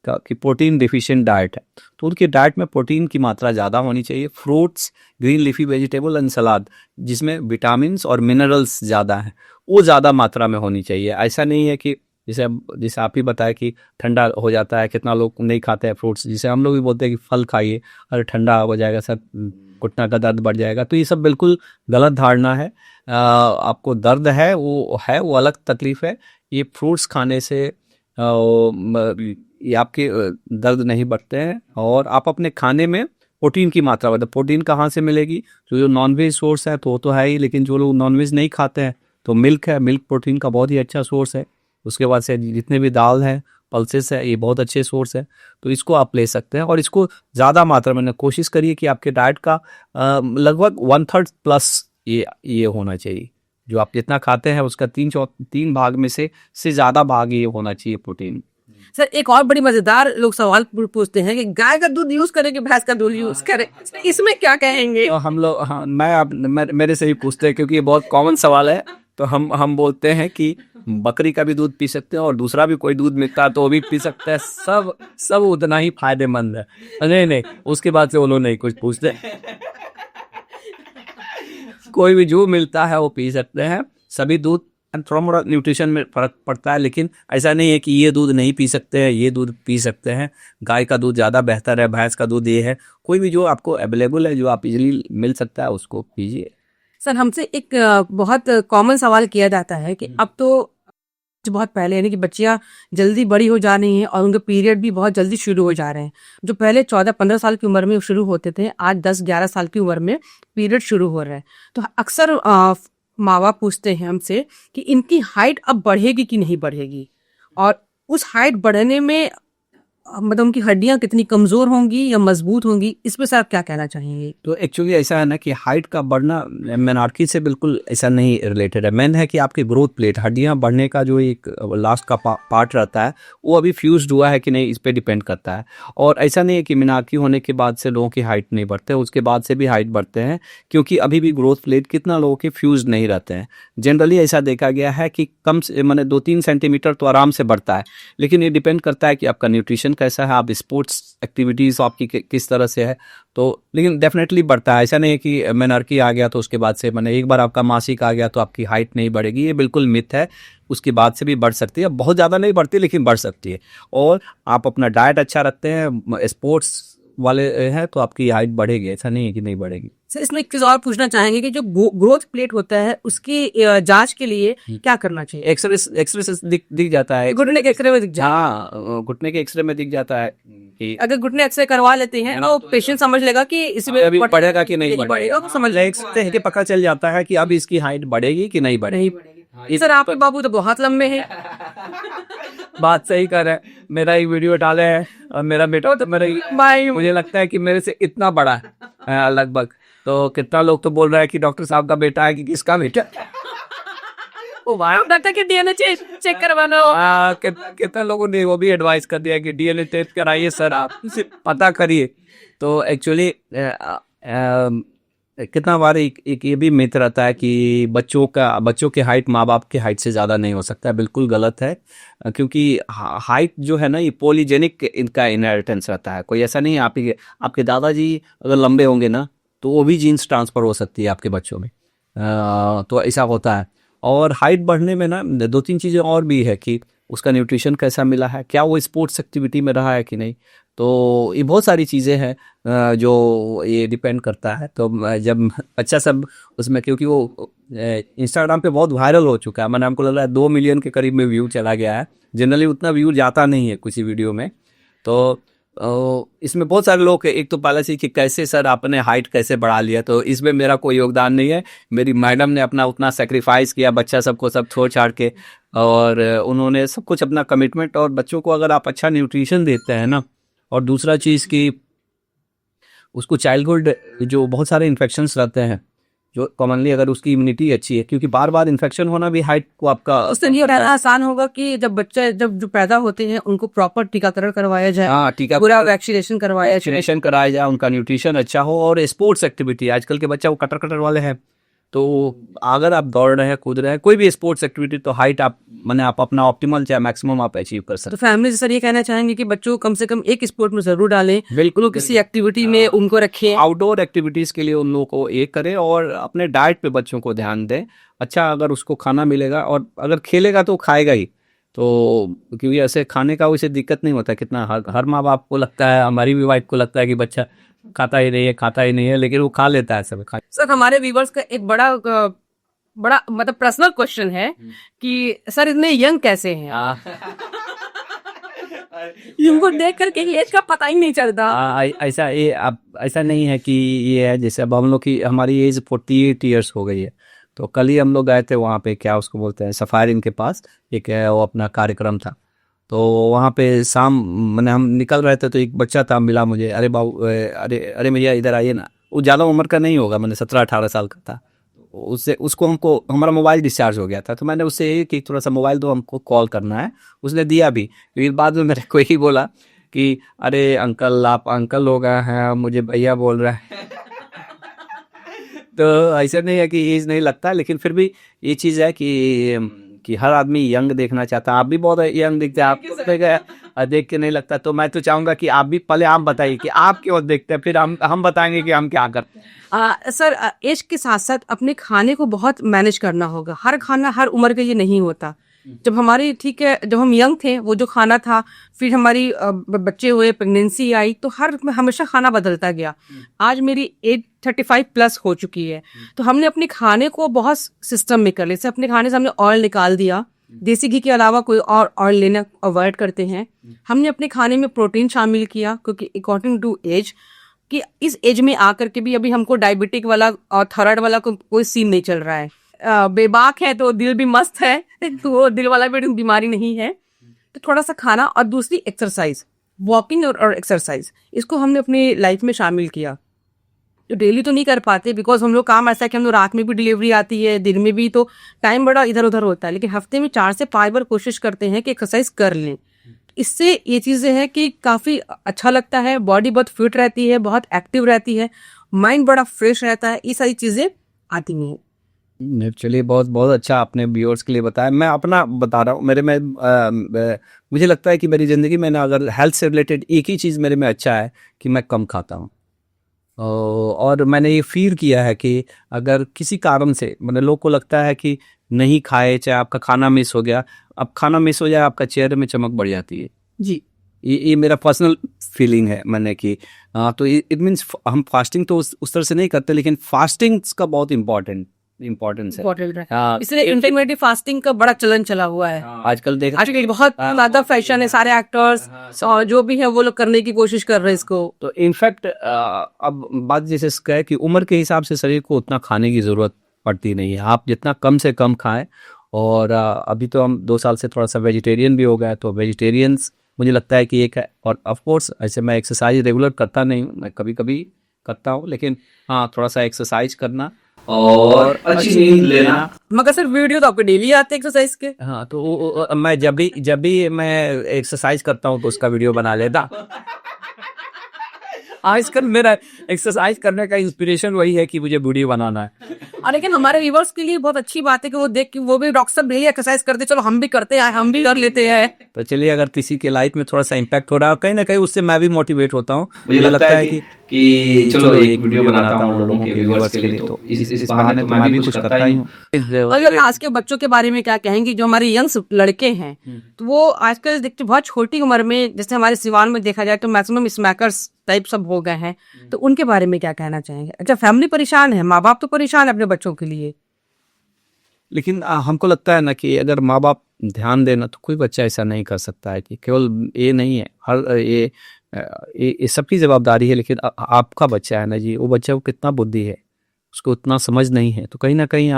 का कि प्रोटीन डिफिशिएंट डाइट है, तो उनके डाइट में प्रोटीन की मात्रा ज़्यादा होनी चाहिए। Fruits, green leafy vegetable and salad जिसमें विटामिन और मिनरल्स ज़्यादा हैं, वो ज़्यादा मात्रा में होनी चाहिए। ऐसा नहीं है कि जैसे आप ही बताया कि ठंडा हो जाता है, कितना लोग नहीं खाते हैं फ्रूट्स, जिसे हम लोग भी बोलते हैं कि फल खाइए, अरे ठंडा हो जाएगा सर, घुटना का दर्द बढ़ जाएगा। तो ये सब बिल्कुल गलत धारणा है। आपको दर्द है वो अलग तकलीफ है। ये फ्रूट्स खाने से ये आपके दर्द नहीं बढ़ते हैं। और आप अपने खाने में प्रोटीन की मात्रा बढ़े। प्रोटीन कहाँ से मिलेगी? जो नॉनवेज सोर्स है तो है ही, लेकिन जो लोग नॉनवेज नहीं खाते हैं तो मिल्क है, मिल्क प्रोटीन का बहुत ही अच्छा सोर्स है। उसके बाद से जितने भी दाल है, पल्सेस है, ये बहुत अच्छे सोर्स है, तो इसको आप ले सकते हैं। और इसको ज़्यादा मात्रा में कोशिश करिए कि आपके डाइट का लगभग 1/3 प्लस ये होना चाहिए। जो आप जितना खाते हैं उसका 3 भाग में से ज़्यादा भाग ये होना चाहिए प्रोटीन। सर एक और बड़ी मजेदार लोग सवाल पूछते हैं कि गाय का दूध यूज करें कि भैंस का दूध यूज करें, इसमें क्या कहेंगे? तो हम लोग, हाँ, मेरे से ही पूछते हैं, क्योंकि ये बहुत कॉमन सवाल है। तो हम बोलते हैं कि बकरी का भी दूध पी सकते हैं, और दूसरा भी कोई दूध मिलता है तो वो भी पी सकते हैं, सब उतना ही फायदेमंद है। नहीं, उसके बाद से वो लोग नहीं कुछ पूछते। कोई भी जो मिलता है वो पी सकते हैं, सभी दूध। थोड़ा मोड़ा न्यूट्रिशन में फर्क पड़ता है, लेकिन ऐसा नहीं है कि ये दूध नहीं पी सकते हैं, ये दूध पी सकते हैं। गाय का दूध ज़्यादा बेहतर है, भैंस का दूध ये है। कोई भी जो आपको अवेलेबल है, जो आप इजीली मिल सकता है, उसको पीजिए। सर हमसे एक बहुत कॉमन सवाल किया जाता है कि अब तो बहुत पहले यानी कि बच्चियां जल्दी बड़ी हो जा रही हैं और उनके पीरियड भी बहुत जल्दी शुरू हो जा रहे हैं। जो पहले 14-15 साल की उम्र में शुरू होते थे, आज 10-11 साल की उम्र में पीरियड शुरू हो रहे हैं। तो अक्सर माँ बाप पूछते हैं हमसे कि इनकी हाइट अब बढ़ेगी कि नहीं बढ़ेगी, और उस हाइट बढ़ने में मतलब उनकी हड्डियां कितनी कमजोर होंगी या मजबूत होंगी, इस पे सर आप क्या कहना चाहेंगे? तो एक्चुअली ऐसा है ना कि हाइट का बढ़ना मेनार्की से बिल्कुल ऐसा नहीं रिलेटेड है। मेन है कि आपकी ग्रोथ प्लेट, हड्डियां बढ़ने का जो एक लास्ट का पार्ट रहता है, वो अभी फ्यूज्ड हुआ है कि नहीं, इस पे डिपेंड करता है। और ऐसा नहीं है कि मेनार्की होने के बाद से लोगों की हाइट नहीं बढ़ते, उसके बाद से भी हाइट बढ़ते हैं, क्योंकि अभी भी ग्रोथ प्लेट कितना लोगों के फ्यूज नहीं रहते हैं। जनरली ऐसा देखा गया है कि कम से मैंने 2-3 सेंटीमीटर तो आराम से बढ़ता है, लेकिन ये डिपेंड करता है कि आपका न्यूट्रिशन कैसा है, आप स्पोर्ट्स एक्टिविटीज़ आपकी किस तरह से है। तो लेकिन डेफिनेटली बढ़ता है। ऐसा नहीं है कि मेनार्की आ गया तो उसके बाद से मैंने एक बार आपका मासिक आ गया तो आपकी हाइट नहीं बढ़ेगी, ये बिल्कुल मिथ है। उसके बाद से भी बढ़ सकती है, बहुत ज़्यादा नहीं बढ़ती लेकिन बढ़ सकती है। और आप अपना डाइट अच्छा रखते हैं, स्पोर्ट्स वाले हैं, तो आपकी हाइट बढ़ेगी, ऐसा नहीं है कि नहीं बढ़ेगी। सर इसमें एक चीज और पूछना चाहेंगे कि जो ग्रोथ प्लेट होता है उसकी जांच के लिए क्या करना चाहिए? एक्सरे से दिख जाता है, घुटने के एक्सरे में दिख जाए। हाँ, घुटने के एक्सरे में दिख जाता है कि अगर घुटने एक्सरे करवा लेते हैं तो पेशेंट समझ लेगा कि इसमें अभी बढ़ेगा कि नहीं बढ़ेगा, तो समझ देख सकते हैं कि पता चल जाता है कि अब इसकी हाइट बढ़ेगी कि नहीं बढ़ेगी। सर आपके बाबू तो बहुत लंबे हैं। बात सही कर रहे हैं। मेरा एक वीडियो डाले है और मेरा बेटा तो भाई मुझे लगता है कि मेरे से इतना बड़ा है लगभग। तो कितना लोग तो बोल रहा है कि डॉक्टर साहब का बेटा है कि किसका बेटा। वो वाह डॉक्टर के डीएनए चेक करवाना हो। कितने लोगों ने वो भी एडवाइस कर दिया कि डीएनए टेस्ट कराइए सर, आप इसे पता करिए। तो एक्चुअली कितना बार एक ये भी मिथ रहता है कि बच्चों की हाइट माँ बाप की हाइट से ज़्यादा नहीं हो सकता है। बिल्कुल गलत है, क्योंकि हाइट जो है ना, ये पॉलीजेनिक इनका इनहेरिटेंस रहता है। कोई ऐसा नहीं है आपके दादाजी अगर लंबे होंगे ना, तो वो भी जीन्स ट्रांसफर हो सकती है आपके बच्चों में। तो ऐसा होता है। और हाइट बढ़ने में ना 2-3 चीज़ें और भी है कि उसका न्यूट्रिशन कैसा मिला है, क्या वो स्पोर्ट्स एक्टिविटी में रहा है कि नहीं। तो ये बहुत सारी चीज़ें हैं जो ये डिपेंड करता है। तो जब बच्चा सब उसमें, क्योंकि वो इंस्टाग्राम पे बहुत वायरल हो चुका है, मैंने हमको लग रहा है 2 मिलियन के करीब में व्यू चला गया है। जनरली उतना व्यू जाता नहीं है किसी वीडियो में। तो इसमें बहुत सारे लोग, एक तो पहले से कि कैसे सर आपने हाइट कैसे बढ़ा लिया, तो इसमें मेरा कोई योगदान नहीं है। मेरी मैडम ने अपना उतना सेक्रीफाइस किया बच्चा सबको सब छोड़ छाड़ के, और उन्होंने सब कुछ अपना कमिटमेंट। और बच्चों को अगर आप अच्छा न्यूट्रिशन देते हैं ना, और दूसरा चीज़ कि उसको चाइल्डहुड जो बहुत सारे इन्फेक्शंस रहते हैं जो कॉमनली, अगर उसकी इम्यूनिटी अच्छी है, क्योंकि बार बार इन्फेक्शन होना भी हाइट को आपका उससे ये रहना आसान होगा कि जब जो पैदा होते हैं उनको प्रॉपर टीकाकरण करवाया जाए। हाँ, टीका पूरा वैक्सीनेशन करवाया जाए। वैक्सीनेशन कराया जाए, उनका न्यूट्रिशन अच्छा हो। और स्पोर्ट्स एक्टिविटी, आजकल के बच्चा वो कटर कटर वाले हैं, तो अगर आप दौड़ रहे हैं, कूद रहे हैं, कोई भी स्पोर्ट्स एक्टिविटी, तो हाइट आप अपना ऑप्टिमल चाहे मैक्सिमम आप अचीव कर सकते तो फैमिली से सर ये कहना चाहेंगे कि बच्चों को कम से कम एक स्पोर्ट में जरूर डालें, बिल्कुल किसी एक्टिविटी में उनको रखें। आउटडोर एक्टिविटीज के लिए उन लोगों को एक करें, और अपने डाइट पे बच्चों को ध्यान दें। अच्छा, अगर उसको खाना मिलेगा और अगर खेलेगा तो खाएगा ही। तो क्योंकि ऐसे खाने का उसे दिक्कत नहीं होता। कितना हर माँ बाप को लगता है, हमारी भी वाइफ को लगता है कि बच्चा खाता ही नहीं है, लेकिन वो खा लेता है सब। सर हमारे व्यूवर्स का एक बड़ा मतलब पर्सनल क्वेश्चन है कि सर इतने यंग कैसे हैं आप? इनको देख करके एज का पता ही नहीं चलता। ऐसा नहीं है कि ये है, जैसे अब हम लोग की हमारी एज 48 ईयर्स हो गई है। तो कल ही हम लोग गए थे वहाँ पे, क्या उसको बोलते हैं, सफारी के पास एक है, वो अपना कार्यक्रम था। तो वहाँ पे शाम मैंने हम निकल रहे थे, तो एक बच्चा था, मिला मुझे, अरे बाबू, अरे भैया इधर आइए ना। वो ज़्यादा उम्र का नहीं होगा, मैंने 17-18 साल का था। उसको हमारा मोबाइल डिस्चार्ज हो गया था, तो मैंने उससे ये कि थोड़ा सा मोबाइल दो, हमको कॉल करना है। उसने दिया भी। फिर बाद में मेरे को ही बोला कि अरे अंकल, आप अंकल हो गए हैं, मुझे भैया बोल रहा है। तो ऐसा नहीं है कि एज नहीं लगता, लेकिन फिर भी ये चीज़ है कि हर आदमी यंग देखना चाहता है। आप भी बहुत यंग दिखते हैं, आपको देख के नहीं लगता। तो मैं तो चाहूंगा कि आप भी पहले आप बताइए कि आप क्यों देखते हैं, फिर हम बताएंगे कि हम क्या करते हैं। सर एज के साथ साथ अपने खाने को बहुत मैनेज करना होगा। हर खाना हर उम्र का ये नहीं होता। जब हमारी ठीक है, जब हम यंग थे वो जो खाना था, फिर हमारी बच्चे हुए, प्रेगनेंसी आई, तो हमेशा खाना बदलता गया। आज मेरी एज 35 प्लस हो चुकी है, तो हमने अपने खाने को बहुत सिस्टम में कर लिया। जैसे अपने खाने से हमने ऑयल निकाल दिया, देसी घी के अलावा कोई और ऑयल लेना अवॉइड करते हैं। हमने अपने खाने में प्रोटीन शामिल किया, क्योंकि अकॉर्डिंग टू एज, कि इस एज में आकर के भी अभी हमको डायबिटिक वाला और थायराइड वाला कोई सीन नहीं चल रहा है। बेबाक है तो दिल भी मस्त है, तो वो दिल वाला भी बीमारी नहीं है। तो थोड़ा सा खाना, और दूसरी एक्सरसाइज, वॉकिंग और एक्सरसाइज, इसको हमने अपनी लाइफ में शामिल किया। जो डेली तो नहीं कर पाते, बिकॉज हम लोग काम ऐसा है कि हम लोग रात में भी डिलीवरी आती है, दिन में भी, तो टाइम बड़ा इधर उधर होता है। लेकिन हफ्ते में 4 से 5 बार कोशिश करते हैं कि एक्सरसाइज कर लें। इससे ये चीज़ें हैं कि काफ़ी अच्छा लगता है, बॉडी बहुत फिट रहती है, बहुत एक्टिव रहती है, माइंड बड़ा फ्रेश रहता है। ये सारी चीज़ें आती हैं। एक्चुअली बहुत बहुत अच्छा आपने व्यूअर्स के लिए बताया। मैं अपना बता रहा हूँ, मुझे लगता है कि मेरी ज़िंदगी में ना, अगर हेल्थ से रिलेटेड एक ही चीज़ मेरे में अच्छा है कि मैं कम खाता हूँ। और मैंने ये फील किया है कि अगर किसी कारण से, मतलब लोग को लगता है कि नहीं खाए, चाहे आपका खाना मिस हो गया, अब खाना मिस हो जाए, आपका चेहरे में चमक बढ़ जाती है जी। ये मेरा पर्सनल फीलिंग है। मैंने कि तो इट मीन्स हम फास्टिंग तो उस तरह से नहीं करते, लेकिन फास्टिंग का बहुत इम्पोर्टेंस है। इसलिए इंटरमिटेंट फास्टिंग का बड़ा चलन चला हुआ है। आजकल बहुत ज्यादा फैशन है, सारे एक्टर्स और जो भी है वो लोग करने की कोशिश कर रहे हैं इसको। तो इनफैक्ट अब बात जैसे है कि उम्र के हिसाब से शरीर को उतना खाने की जरूरत पड़ती नहीं है। आप जितना कम से कम खाएं। और अभी तो हम 2 साल से थोड़ा सा वेजिटेरियन भी हो गया, तो वेजिटेरियंस मुझे लगता है कि एक है। और ऑफ कोर्स ऐसे मैं एक्सरसाइज रेगुलर करता नहीं हूँ, मैं कभी कभी करता हूँ, लेकिन हाँ, थोड़ा सा एक्सरसाइज करना और अच्छी नींद लेना। मगर सर वीडियो तो आपके डेली आते हैं एक्सरसाइज के। हाँ तो मैं जब भी मैं एक्सरसाइज करता हूँ तो उसका वीडियो बना लेता। आजकल मेरा एक्सरसाइज करने का इंस्पिरेशन वही है कि मुझे वीडियो बनाना है। और लेकिन हमारे व्यूवर्स के लिए बहुत अच्छी बात है कि वो देख के वो भी डॉक्टर साहब डेली एक्सरसाइज करते, चलो हम भी करते हैं, हम भी कर लेते हैं। तो चलिए, अगर किसी के लाइफ में थोड़ा सा इम्पैक्ट हो रहा है कहीं ना कहीं, उससे मैं भी मोटिवेट होता हूँ। मुझे लगता है कि चलो एक वीडियो बनाता हूँ लोगों के व्यूअर्स के लिए, तो इस बहाने तो मैं भी कुछ करता ही हूँ। अगर आज के बच्चों के बारे में क्या कहेंगे, जो हमारे यंग लड़के हैं, तो वो आजकल देखते बहुत छोटी उम्र में, जैसे हमारे सिवान में देखा जाए तो मैक्सिमम स्मैकर्स टाइप सब हो गए हैं, तो उनके बारे में क्या कहना चाहेंगे? अच्छा, फैमिली परेशान है, माँ बाप तो परेशान है अपने बच्चों के लिए, लेकिन हमको लगता है ना कि अगर माँ बाप ध्यान देना तो कोई बच्चा ऐसा नहीं कर सकता है कि केवल ये नहीं है, हर ये सबकी जवाबदारी है। लेकिन आपका बच्चा है ना जी, वो बच्चा को कितना बुद्धि है, उसको उतना समझ नहीं है, तो कहीं ना कहीं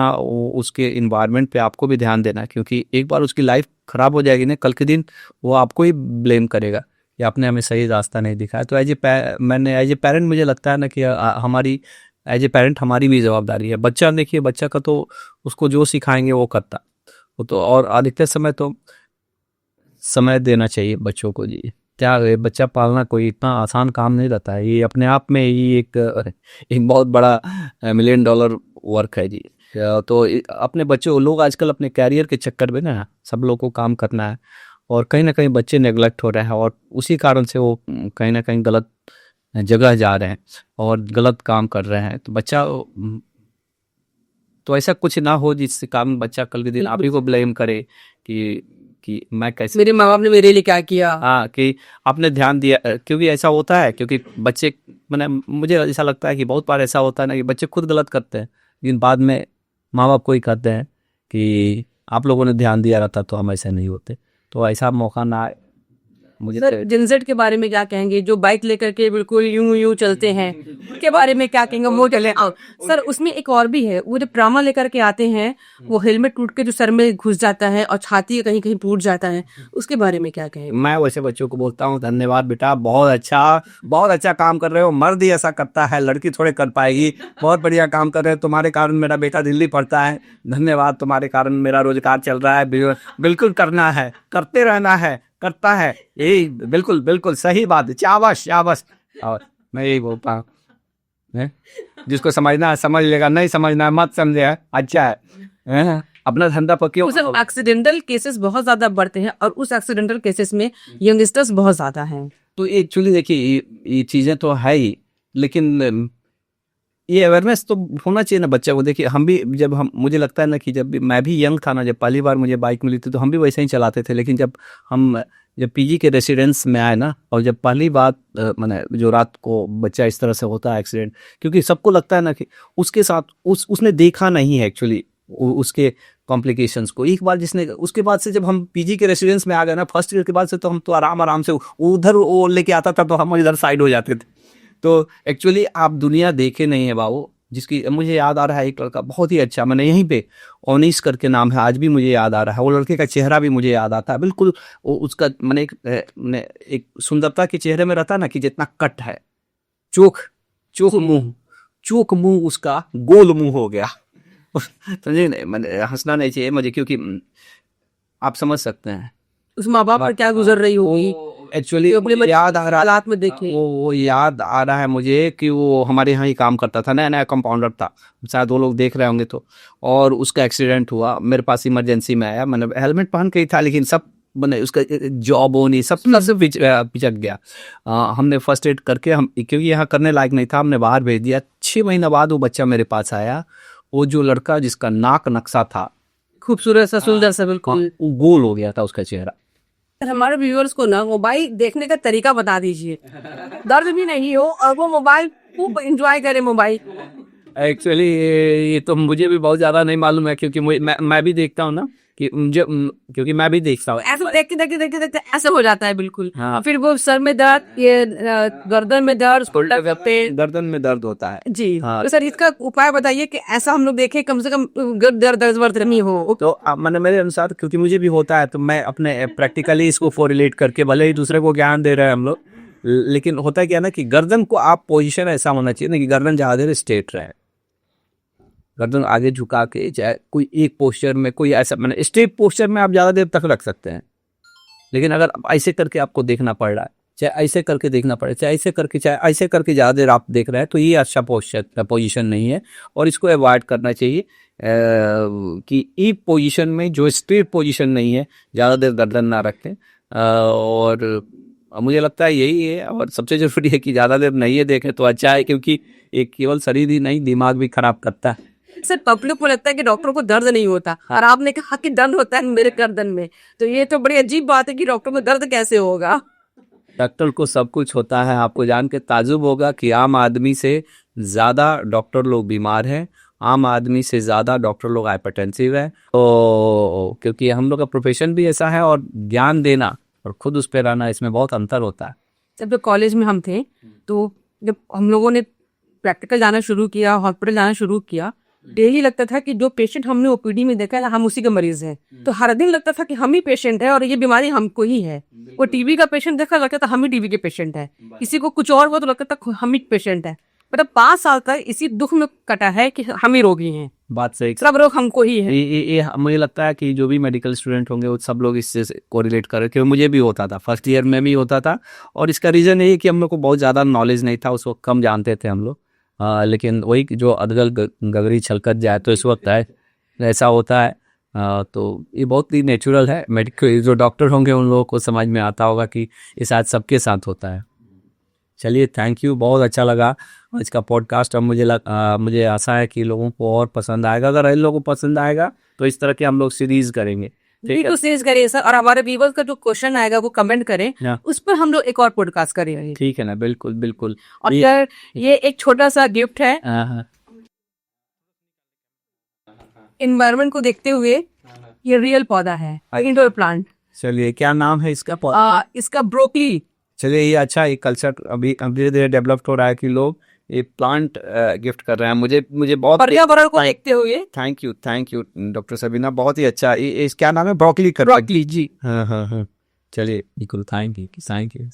उसके इन्वायरमेंट पे आपको भी ध्यान देना है, क्योंकि एक बार उसकी लाइफ खराब हो जाएगी ना, कल के दिन वो आपको ही ब्लेम करेगा कि आपने हमें सही रास्ता नहीं दिखाया। तो एज ए पेरेंट मुझे लगता है ना कि हमारी एज ए पेरेंट हमारी भी जवाबदारी है। बच्चा देखिए, बच्चा का तो उसको जो सिखाएंगे वो करता, वो तो, और अधिकतर समय तो समय देना चाहिए बच्चों को जी। क्या है, बच्चा पालना कोई इतना आसान काम नहीं रहता है, ये अपने आप में ही एक बहुत बड़ा $1 मिलियन वर्क है जी। तो अपने बच्चों लोग आजकल अपने कैरियर के चक्कर में ना, सब लोग को काम करना है, और कहीं ना कहीं बच्चे नेग्लेक्ट हो रहे हैं, और उसी कारण से वो कहीं ना कहीं गलत जगह जा रहे हैं और गलत काम कर रहे हैं। तो बच्चा, तो ऐसा कुछ ना हो जिससे काम बच्चा कल के दिन आप ही को ब्लेम करे कि मैं कैसे, मेरे माँ बाप ने मेरे लिए क्या किया। हाँ, कि आपने ध्यान दिया, क्योंकि ऐसा होता है, क्योंकि बच्चे, मैंने मुझे ऐसा लगता है कि बहुत बार ऐसा होता है ना कि बच्चे खुद गलत करते हैं, लेकिन बाद में माँ बाप को ही कहते हैं कि आप लोगों ने ध्यान दिया रहता तो हम ऐसे नहीं होते। तो ऐसा मौका ना आए मुझे। सर, जिनसेट के बारे में क्या कहेंगे, जो बाइक लेकर के बिल्कुल यूं यूं चलते हैं, उनके बारे में क्या कहेंगे? वो चले सर, उसमें एक और भी है, वो जो ट्रामा लेकर के आते हैं, वो हेलमेट टूट के जो सर में घुस जाता है और छाती कहीं कहीं टूट जाता है, उसके बारे में क्या कहेंगे? मैं वैसे बच्चों को बोलता हूँ, धन्यवाद बेटा, बहुत अच्छा काम कर रहे हो। मर्द ही ऐसा करता है, लड़की थोड़े कर पाएगी। बहुत बढ़िया काम कर रहे हो, तुम्हारे कारण मेरा बेटा दिल्ली पढ़ता है, धन्यवाद, तुम्हारे कारण मेरा रोजगार चल रहा है। बिल्कुल करना है, करते रहना है, करता है, यही बिल्कुल बिल्कुल सही बात है। शाबाश शाबाश। और मैं यही बोलता हूँ, जिसको समझना है समझ लेगा, नहीं समझना है मत समझे, अच्छा है, अपना धंधा पक्की। उस एक्सीडेंटल केसेस बहुत ज्यादा बढ़ते हैं, और उस एक्सीडेंटल केसेस में यंगस्टर्स बहुत ज्यादा हैं। तो एक्चुअली देखिए, ये चीज़ें तो है ही, लेकिन ये अवेयरनेस तो होना चाहिए ना बच्चा को। देखिए, हम भी जब हम मुझे लगता है ना कि जब मैं भी यंग था ना, जब पहली बार मुझे बाइक मिली थी तो हम भी वैसे ही चलाते थे। लेकिन जब पीजी के रेसिडेंस में आए ना, और जब पहली बात मैंने जो रात को बच्चा इस तरह से होता है एक्सीडेंट, क्योंकि सबको लगता है ना कि उसके साथ उसने देखा नहीं है एक्चुअली उसके कॉम्प्लिकेशंस को। एक बार जिसने, उसके बाद से जब हम पीजी के रेसिडेंस में आ गए ना, फर्स्ट ईयर के बाद से तो हम तो आराम से उधर वो लेके आता था तो हम इधर साइड हो जाते थे। तो एक्चुअली आप दुनिया देखे नहीं है बाबू। जिसकी मुझे याद आ रहा है, एक लड़का बहुत ही अच्छा, मैंने यहीं पे ओनिस करके नाम है, आज भी मुझे याद आ रहा है। वो लड़के का चेहरा भी मुझे याद आता है बिल्कुल। वो उसका मैंने एक सुंदरता के चेहरे में रहता ना कि जितना कट है, चोक मुंह उसका गोल मुंह हो गया। समझे नहीं, मैंने हंसना नहीं चाहिए मुझे, क्योंकि आप समझ सकते हैं उस माँ बाप पर क्या गुजर रही होगी। एक्चुअली याद आ रहा, हालात में देखे वो याद आ रहा है मुझे कि वो हमारे यहाँ ही काम करता था, नया नया कंपाउंडर था, शायद वो लोग देख रहे होंगे तो। और उसका एक्सीडेंट हुआ, मेरे पास इमरजेंसी में आया, मैंने हेलमेट पहन के ही था, लेकिन सब मैंने उसका जॉब होनी सब से पिचक गया। हमने फर्स्ट एड करके, हम क्योंकि यहाँ करने लायक नहीं था, हमने बाहर भेज दिया। 6 महीना बाद वो बच्चा मेरे पास आया। वो जो लड़का जिसका नाक नक्शा था, खूबसूरत सा, सुंदर सा, बिल्कुल वो गोल हो गया था उसका चेहरा। हमारे व्यूअर्स को ना मोबाइल देखने का तरीका बता दीजिए, दर्द भी नहीं हो और वो मोबाइल खूब एंजॉय करे मोबाइल। एक्चुअली ये तो मुझे भी बहुत ज्यादा नहीं मालूम है, क्योंकि मैं भी देखता हूँ ना कि मुझे, क्योंकि मैं भी देखता हूँ, ऐसे देखते ऐसे हो जाता है बिल्कुल। हाँ। फिर वो सर में दर्द, ये गर्दन में दर्द, गर्दन में दर्द होता है जी। हाँ। तो सर, इसका उपाय बताइए कि ऐसा हम लोग देखें कम से कम दर्द नहीं हो। तो मैंने मेरे अनुसार, क्योंकि मुझे भी होता है, तो मैं अपने प्रैक्टिकली इसको कोरिलेट करके, भले ही दूसरे को ज्ञान दे रहे हैं हम लोग, लेकिन होता है क्या ना कि गर्दन को आप पोजीशन ऐसा होना चाहिए ना कि गर्दन ज्यादा देर स्ट्रेट रहे, गर्दन आगे झुका के, चाहे कोई एक पोस्चर में, कोई ऐसा मैंने स्ट्रेट पोस्चर में आप ज़्यादा देर तक रख सकते हैं, लेकिन अगर ऐसे करके आपको देखना पड़ रहा है, चाहे ऐसे करके देखना पड़े, चाहे ऐसे करके, चाहे ऐसे करके ज़्यादा देर आप देख रहे हैं, तो ये अच्छा पोजीशन नहीं है और इसको अवॉइड करना चाहिए। कि एक पोजीशन में जो स्ट्रेट पोजीशन नहीं है, ज़्यादा देर गर्दन ना रखें। और मुझे लगता है यही है। और सबसे ज़रूरी है कि ज़्यादा देर नहीं है देखें तो अच्छा है, क्योंकि एक केवल शरीर ही नहीं, दिमाग भी खराब करता है। सर पब्लिक को लगता है कि डॉक्टर को दर्द नहीं होता, और आपने कहा कि दर्द होता है मेरे गर्दन में, तो ये तो बड़ी अजीब बात है कि डॉक्टर को दर्द कैसे होगा। डॉक्टर को सब कुछ होता है। आपको जान के ताजुब होगा कि आम आदमी से ज़्यादा डॉक्टर लोग बीमार हैं, आम आदमी से ज़्यादा डॉक्टर लोग हाइपरटेंसिव है। तो क्योंकि हम लोग का प्रोफेशन भी ऐसा है, और ज्ञान देना और खुद उस पर रहना, इसमें बहुत अंतर होता है। जब कॉलेज में हम थे, तो जब हम लोगों ने प्रैक्टिकल जाना शुरू किया, हॉस्पिटल जाना शुरू किया, डेली लगता था कि जो पेशेंट हमने ओपीडी में देखा है हम उसी के मरीज हैं। तो हर दिन लगता था कि हम ही पेशेंट है और ये बीमारी हमको ही है। वो टीबी का पेशेंट देखा, लगता था हम ही टीबी के पेशेंट है। किसी को कुछ और हुआ तो लगता था हम ही पेशेंट है। मतलब 5 साल तक इसी दुख में कटा है कि हम ही रोगी हैं, बात सही। सब रोग हमको ही है। ये मुझे लगता है कि जो भी मेडिकल स्टूडेंट होंगे वो सब लोग इससे कोरिलेट कर रहे, क्योंकि मुझे भी होता था, फर्स्ट ईयर में भी होता था। और इसका रीज़न ये है कि हम लोग को बहुत ज़्यादा नॉलेज नहीं था, उस वक्त कम जानते थे हम लोग। लेकिन वही जो अदगल गगरी छलकत जाए तो इस वक्त है ऐसा होता है। तो ये बहुत ही नेचुरल है। मेडिकल जो डॉक्टर होंगे उन लोगों को समझ में आता होगा कि ये शायद सबके साथ होता है। चलिए, थैंक यू, बहुत अच्छा लगा आज का पॉडकास्ट। अब मुझे आशा है कि लोगों को और पसंद आएगा। अगर इन लोगों को पसंद आएगा तो इस तरह के हम लोग सीरीज करेंगे। ठीक है, सीरीज करिए सर, और हमारे व्यूअर्स का जो क्वेश्चन आएगा वो कमेंट करें, उस पर हम लोग एक और पॉडकास्ट करेंगे। ठीक है ना, बिल्कुल बिल्कुल। और सर ये एक छोटा सा गिफ्ट है एनवायरनमेंट को देखते हुए। ये रियल पौधा है, इंडोर प्लांट। चलिए, क्या नाम है इसका पौधा? इसका ब्रोकली। चलिए, ये अच्छा, ये कल्चर अभी धीरे धीरे डेवलप हो रहा है कि लोग ये प्लांट गिफ्ट कर रहे हैं। मुझे बहुत पर्यावरण को देखते हुए। थैंक यू डॉक्टर सबीना, बहुत ही अच्छा। ये क्या नाम है? ब्रोकली जी। हाँ। चलिए, बिल्कुल, थैंक यू।